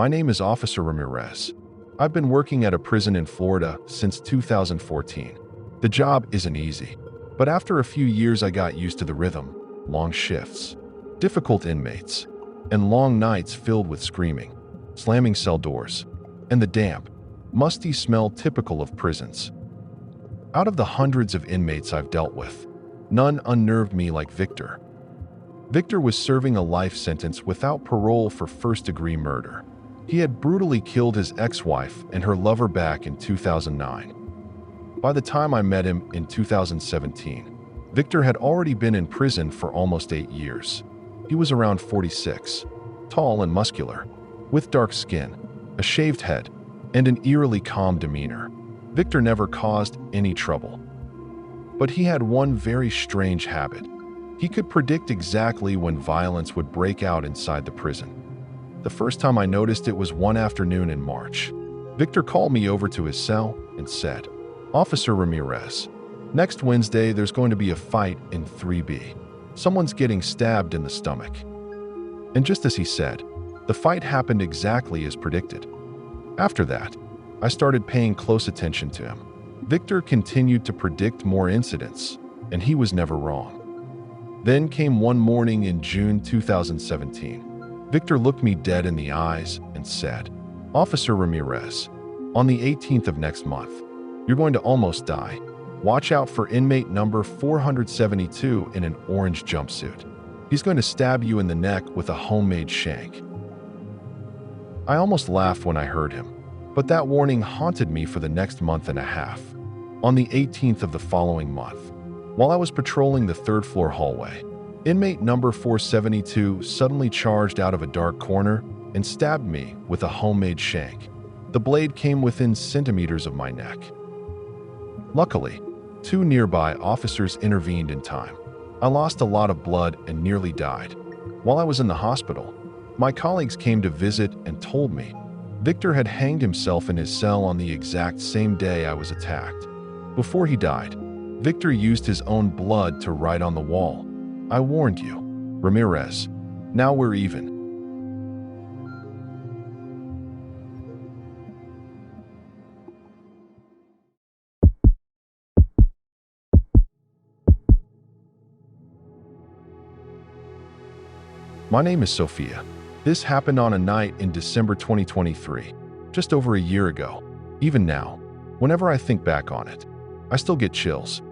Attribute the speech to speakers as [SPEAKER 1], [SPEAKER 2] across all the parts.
[SPEAKER 1] My name is Officer Ramirez. I've been working at a prison in Florida since 2014. The job isn't easy, but after a few years I got used to the rhythm, long shifts, difficult inmates, and long nights filled with screaming, slamming cell doors, and the damp, musty smell typical of prisons. Out of the hundreds of inmates I've dealt with, none unnerved me like Victor. Victor was serving a life sentence without parole for first-degree murder. He had brutally killed his ex-wife and her lover back in 2009. By the time I met him in 2017, Victor had already been in prison for almost 8 years. He was around 46, tall and muscular, with dark skin, a shaved head, and an eerily calm demeanor. Victor never caused any trouble. But he had one very strange habit. He could predict exactly when violence would break out inside the prison. The first time I noticed it was one afternoon in March. Victor called me over to his cell and said, "Officer Ramirez, next Wednesday there's going to be a fight in 3B. Someone's getting stabbed in the stomach." And just as he said, the fight happened exactly as predicted. After that, I started paying close attention to him. Victor continued to predict more incidents, and he was never wrong. Then came one morning in June 2017. Victor looked me dead in the eyes and said, "Officer Ramirez, on the 18th of next month, you're going to almost die. Watch out for inmate number 472 in an orange jumpsuit. He's going to stab you in the neck with a homemade shank." I almost laughed when I heard him, but that warning haunted me for the next month and a half. On the 18th of the following month, while I was patrolling the third-floor hallway, inmate number 472 suddenly charged out of a dark corner and stabbed me with a homemade shank. The blade came within centimeters of my neck. Luckily, 2 nearby officers intervened in time. I lost a lot of blood and nearly died. While I was in the hospital, my colleagues came to visit and told me Victor had hanged himself in his cell on the exact same day I was attacked. Before he died, Victor used his own blood to write on the wall, "I warned you, Ramirez. Now we're even." My name is Sophia. This happened on a night in December 2023, just over a year ago. Even now, whenever I think back on it, I still get chills.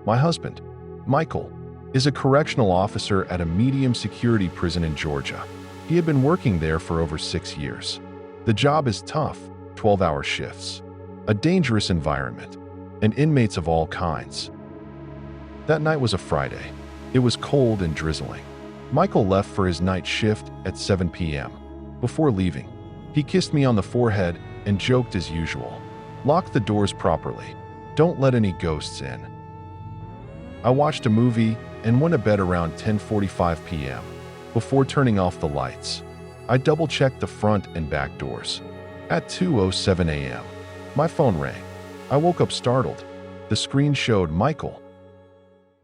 [SPEAKER 1] My husband, Michael, is a correctional officer at a medium security prison in Georgia. He had been working there for over 6 years. The job is tough, 12-hour shifts, a dangerous environment, and inmates of all kinds. That night was a Friday. It was cold and drizzling. Michael left for his night shift at 7 p.m. Before leaving, he kissed me on the forehead and joked as usual, "Lock the doors properly. Don't let any ghosts in." I watched a movie and went to bed around 10:45 p.m. Before turning off the lights, I double-checked the front and back doors. At 2:07 a.m., my phone rang. I woke up startled. The screen showed Michael.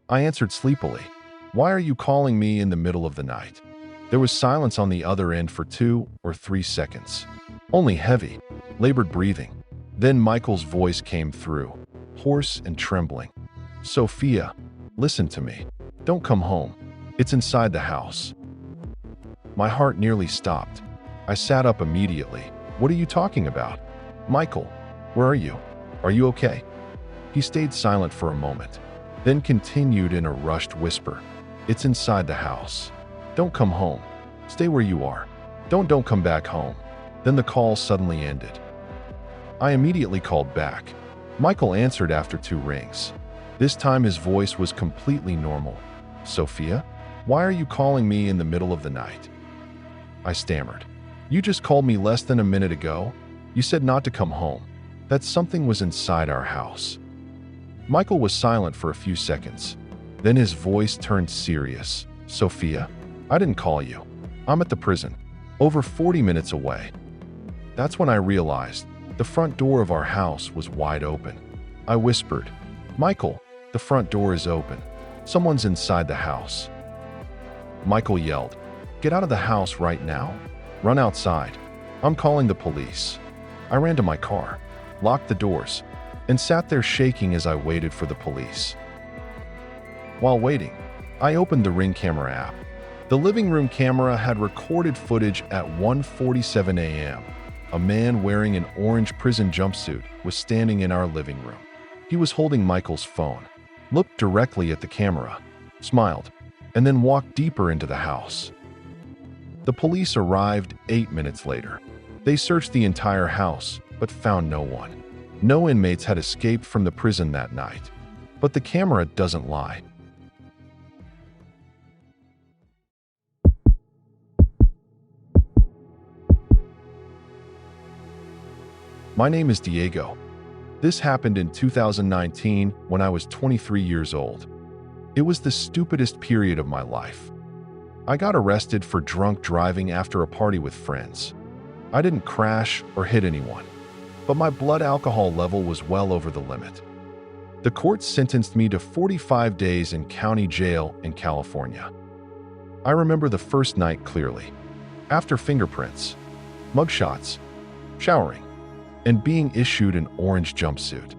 [SPEAKER 1] I answered sleepily, "Why are you calling me in the middle of the night?" There was silence on the other end for 2 or 3 seconds. Only heavy, labored breathing. Then Michael's voice came through, hoarse and trembling. "Sophia, listen to me. Don't come home. It's inside the house." My heart nearly stopped. I sat up immediately. "What are you talking about? Michael, where are you? Are you okay?" He stayed silent for a moment, then continued in a rushed whisper, "It's inside the house. Don't come home. Stay where you are. Don't come back home." Then the call suddenly ended. I immediately called back. Michael answered after 2 rings. This time his voice was completely normal. "Sophia, why are you calling me in the middle of the night?" I stammered. "You just called me less than a minute ago. You said not to come home, that something was inside our house." Michael was silent for a few seconds. Then his voice turned serious. "Sophia, I didn't call you. I'm at the prison, over 40 minutes away." That's when I realized the front door of our house was wide open. I whispered, "Michael, the front door is open. Someone's inside the house." Michael yelled, "Get out of the house right now. Run outside." I'm calling the police. I ran to my car, locked the doors, and sat there shaking as I waited for the police. While waiting, I opened the Ring camera app. The living room camera had recorded footage at 1:47 a.m. A man wearing an orange prison jumpsuit was standing in our living room. He was holding Michael's phone, looked directly at the camera, smiled, and then walked deeper into the house. The police arrived 8 minutes later. They searched the entire house, but found no one. No inmates had escaped from the prison that night. But the camera doesn't lie. My name is Diego. This happened in 2019 when I was 23 years old. It was the stupidest period of my life. I got arrested for drunk driving after a party with friends. I didn't crash or hit anyone, but my blood alcohol level was well over the limit. The court sentenced me to 45 days in county jail in California. I remember the first night clearly. After fingerprints, mugshots, showering, and being issued an orange jumpsuit,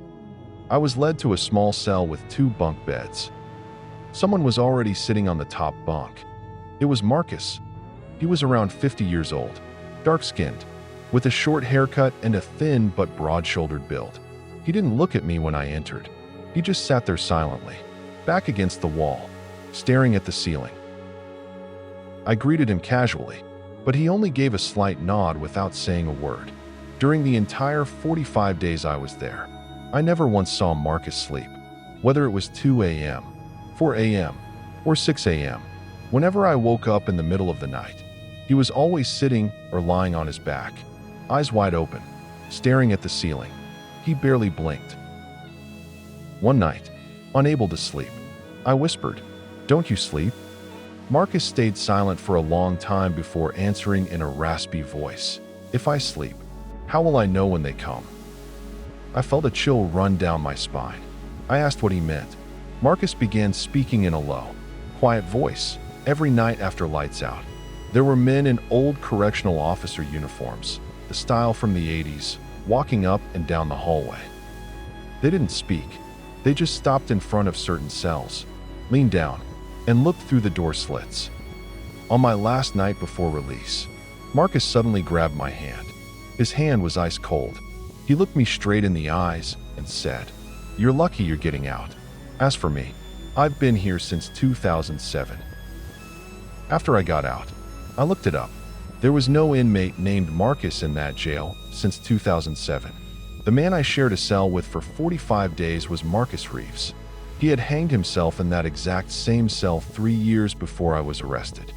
[SPEAKER 1] I was led to a small cell with 2 bunk beds. Someone was already sitting on the top bunk. It was Marcus. He was around 50 years old, dark-skinned, with a short haircut and a thin but broad-shouldered build. He didn't look at me when I entered. He just sat there silently, back against the wall, staring at the ceiling. I greeted him casually, but he only gave a slight nod without saying a word. During the entire 45 days I was there, I never once saw Marcus sleep. Whether it was 2 a.m., 4 a.m., or 6 a.m., whenever I woke up in the middle of the night, he was always sitting or lying on his back, eyes wide open, staring at the ceiling. He barely blinked. One night, unable to sleep, I whispered, "Don't you sleep?" Marcus stayed silent for a long time before answering in a raspy voice, "If I sleep, how will I know when they come?" I felt a chill run down my spine. I asked what he meant. Marcus began speaking in a low, quiet voice. Every night after lights out, there were men in old correctional officer uniforms, the style from the 80s, walking up and down the hallway. They didn't speak. They just stopped in front of certain cells, leaned down, and looked through the door slits. On my last night before release, Marcus suddenly grabbed my hand. His hand was ice cold. He looked me straight in the eyes and said, "You're lucky you're getting out. As for me, I've been here since 2007. After I got out, I looked it up. There was no inmate named Marcus in that jail since 2007. The man I shared a cell with for 45 days was Marcus Reeves. He had hanged himself in that exact same cell 3 years before I was arrested.